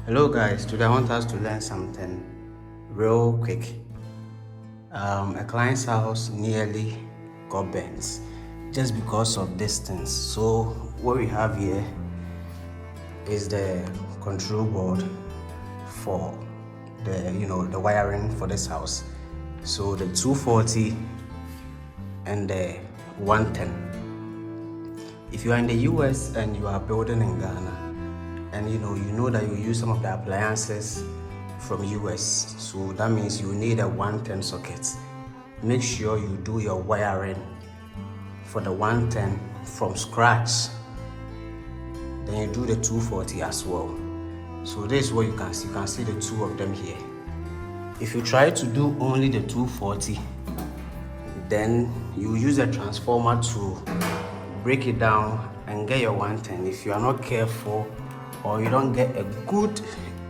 Hello guys, today I want us to learn something real quick. A client's house nearly got burnt just because of distance. So what we have here is the control board for the wiring for this house. So the 240 and the 110. If you are in the US and you are building in Ghana, and you know that you use some of the appliances from US, so that means you need a 110 socket. Make sure you do your wiring for the 110 from scratch, then you do the 240 as well. So this is what you can see the two of them here. If you try to do only the 240, then you use a transformer to break it down and get your 110. If you are not careful or you don't get a good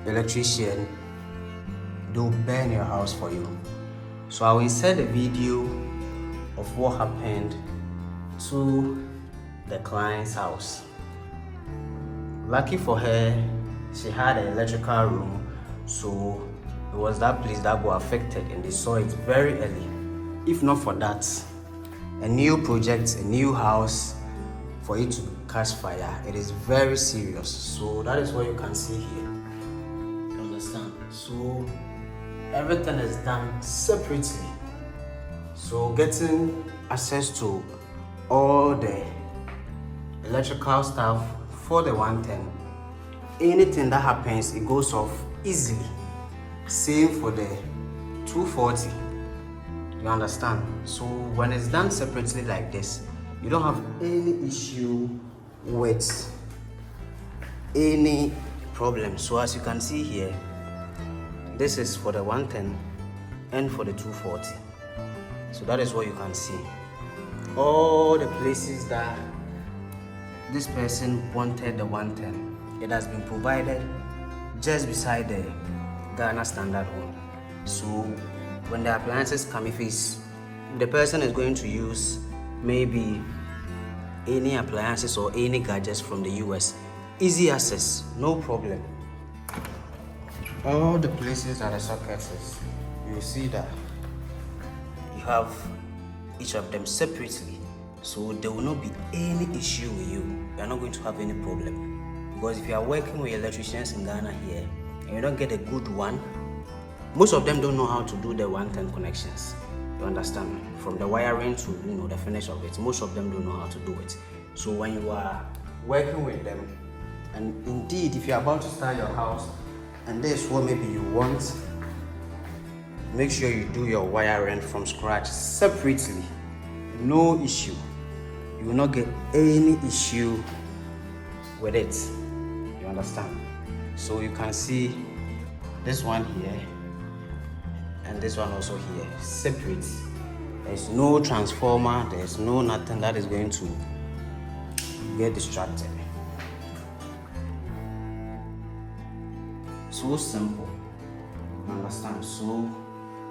electrician, they'll burn your house for you. So I will insert a video of what happened to the client's house. Lucky for her, she had an electrical room, so it was that place that got affected and they saw it very early. If not for that, a new project, a new house, for it to catch fire, it is very serious. So that is what you can see here. You understand? So everything is done separately. So getting access to all the electrical stuff for the 110, anything that happens, it goes off easily. Same for the 240. You understand? So when it's done separately like this, you don't have any issue with any problem. So as you can see here, this is for the 110 and for the 240. So that is what you can see. All the places that this person wanted the 110, it has been provided just beside the Ghana standard one. So when the appliances come, if the person is going to use maybe any appliances or any gadgets from the US, easy access, no problem. All the places that the sockets is, you see that you have each of them separately, so there will not be any issue with you. You are not going to have any problem, because if you are working with electricians in Ghana here and you don't get a good one, most of them don't know how to do the 110 connections. You understand? From the wiring to the finish of it, most of them don't know how to do it. So when you are working with them, and indeed if you are about to start your house and this is what maybe you want, make sure you do your wiring from scratch separately. No issue. You will not get any issue with it. You understand? So you can see this one here and this one also here, separate. There's no transformer, there's no nothing that is going to get distracted. So simple. You understand? So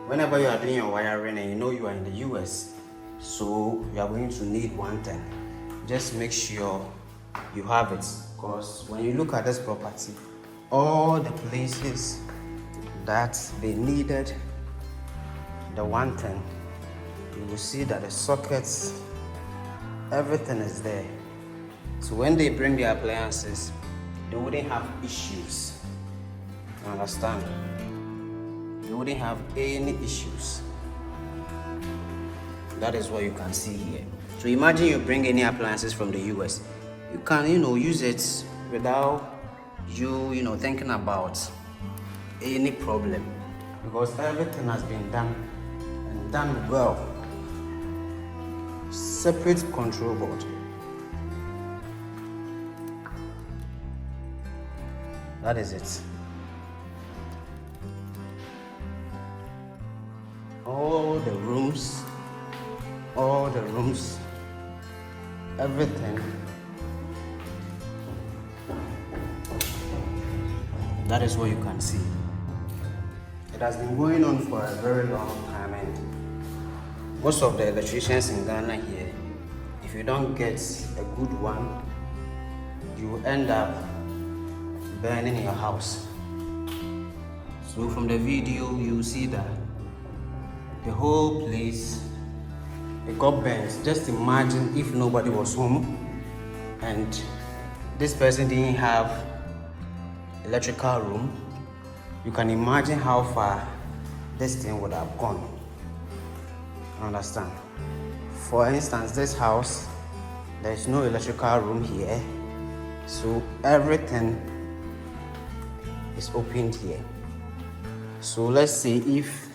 whenever you are doing your wiring and you are in the US, so you are going to need 110. Just make sure you have it, because when you look at this property, all the places that they needed the 110, you will see that the sockets, everything is there. So when they bring the appliances, they wouldn't have issues. You understand? They wouldn't have any issues. That is what you can see here. So imagine you bring any appliances from the US, you can use it without you thinking about any problem, because everything has been done and done well. Separate control board. That is it. All the rooms, everything. That is what you can see. It has been going on for a very long time, and most of the electricians in Ghana here, if you don't get a good one, you end up burning your house. So from the video, you see that the whole place, it got burnt. Just imagine if nobody was home and this person didn't have electrical room. You can imagine how far this thing would have gone. Understand? For instance, this house, there is no electrical room here, so everything is opened here. So let's say if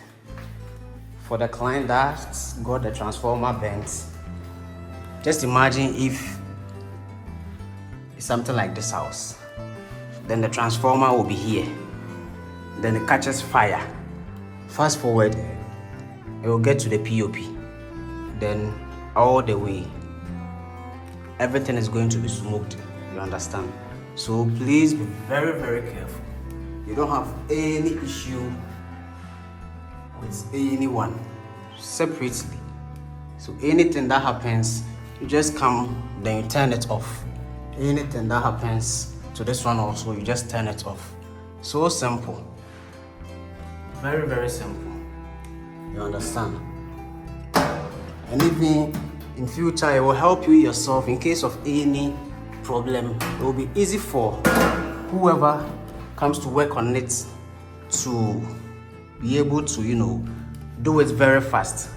for the client that got the transformer bent, just imagine if it's something like this house, then the transformer will be here, then it catches fire. Fast forward, it will get to the POP, then all the way everything is going to be smoked. You understand? So please be very, very careful. You don't have any issue with anyone separately. So anything that happens, you just come, then you turn it off. Anything that happens to this one also, you just turn it off. So simple. Very, very simple. You understand? And even in future, it will help you yourself in case of any problem. It will be easy for whoever comes to work on it to be able to, do it very fast.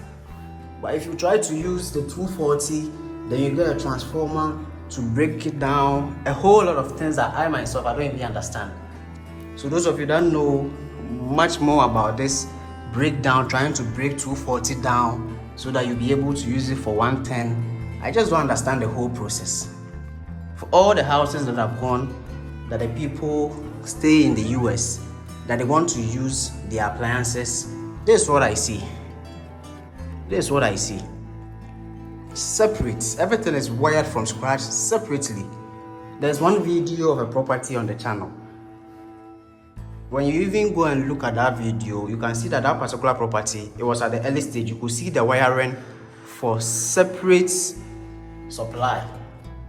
But if you try to use the 240, then you get a transformer to break it down, a whole lot of things that I myself, I don't even understand. So those of you that know much more about this breakdown, trying to break 240 down so that you'll be able to use it for 110, I just don't understand the whole process. For all the houses that have gone, that the people stay in the US, that they want to use the appliances, this is what I see. This is what I see. Separate. Everything is wired from scratch separately. There's one video of a property on the channel. When you even go and look at that video, you can see that that particular property, it was at the early stage. You could see the wiring for separate supply.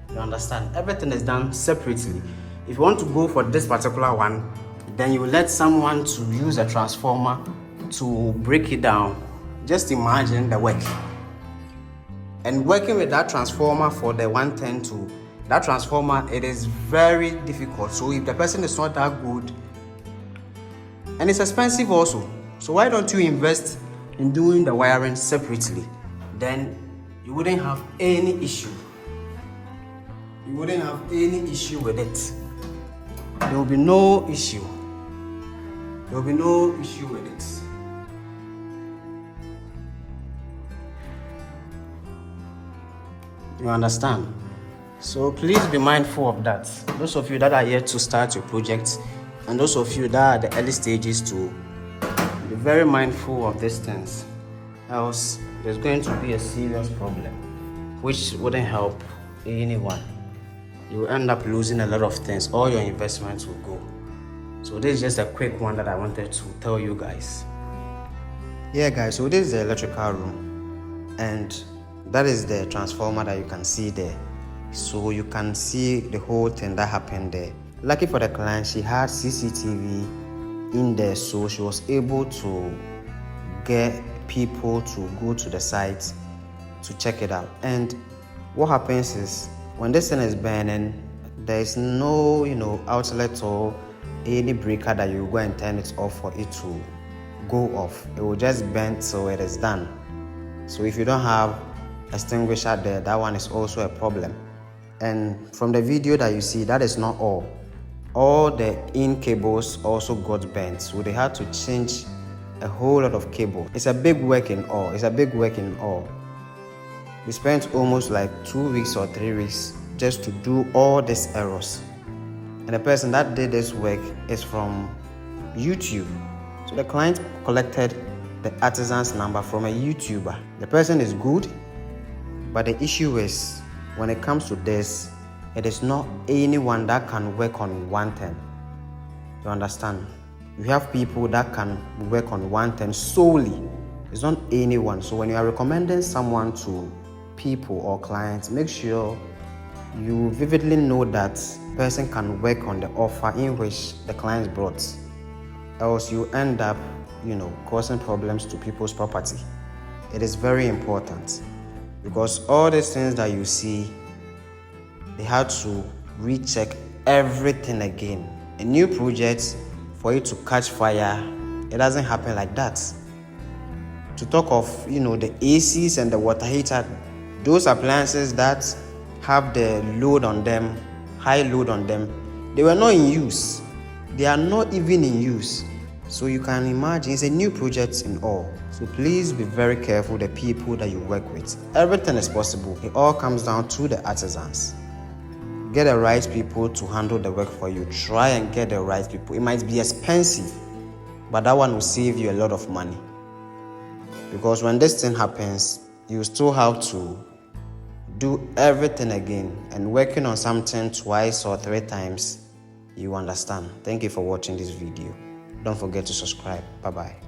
You understand? Everything is done separately. If you want to go for this particular one, then you let someone to use a transformer to break it down. Just imagine the work. And working with that transformer for the 110 to that transformer, it is very difficult. So if the person is not that good, and it's expensive also, so why don't you invest in doing the wiring separately? Then you wouldn't have any issue. You wouldn't have any issue with it. There will be no issue. There will be no issue with it. You understand? So please be mindful of that. Those of you that are yet to start your project, and those of you that are at the early stages, to be very mindful of these things. Else there's going to be a serious problem, which wouldn't help anyone. You will end up losing a lot of things. All your investments will go. So this is just a quick one that I wanted to tell you guys. Yeah guys, so this is the electrical room, and that is the transformer that you can see there. So you can see the whole thing that happened there. Lucky for the client, she had CCTV in there, so she was able to get people to go to the site to check it out. And what happens is, when this thing is burning, there is no outlet or any breaker that you go and turn it off for it to go off. It will just burn till it is done. So if you don't have extinguisher there, that one is also a problem. And from the video that you see, that is not all. All the in cables also got bent, so they had to change a whole lot of cable. It's a big work in all. We spent almost like 2 weeks or 3 weeks just to do all these errors. And the person that did this work is from YouTube. So the client collected the artisan's number from a YouTuber. The person is good, but the issue is, when it comes to this, it is not anyone that can work on 110. You understand? You have people that can work on 110 solely. It's not anyone. So when you are recommending someone to people or clients, make sure you vividly know that person can work on the offer in which the client brought. else you end up, causing problems to people's property. It is very important, because all these things that you see, they had to recheck everything again. A new project, for it to catch fire, it doesn't happen like that. To talk of, the ACs and the water heater, those appliances that have the load on them, high load on them, they were not in use. They are not even in use. So you can imagine, it's a new project in all. So please be very careful the people that you work with. Everything is possible. It all comes down to the artisans. Get the right people to handle the work for you. Try and get the right people. It might be expensive, but that one will save you a lot of money. Because when this thing happens, you still have to do everything again, and working on something twice or 3 times, you understand. Thank you for watching this video. Don't forget to subscribe. Bye-bye.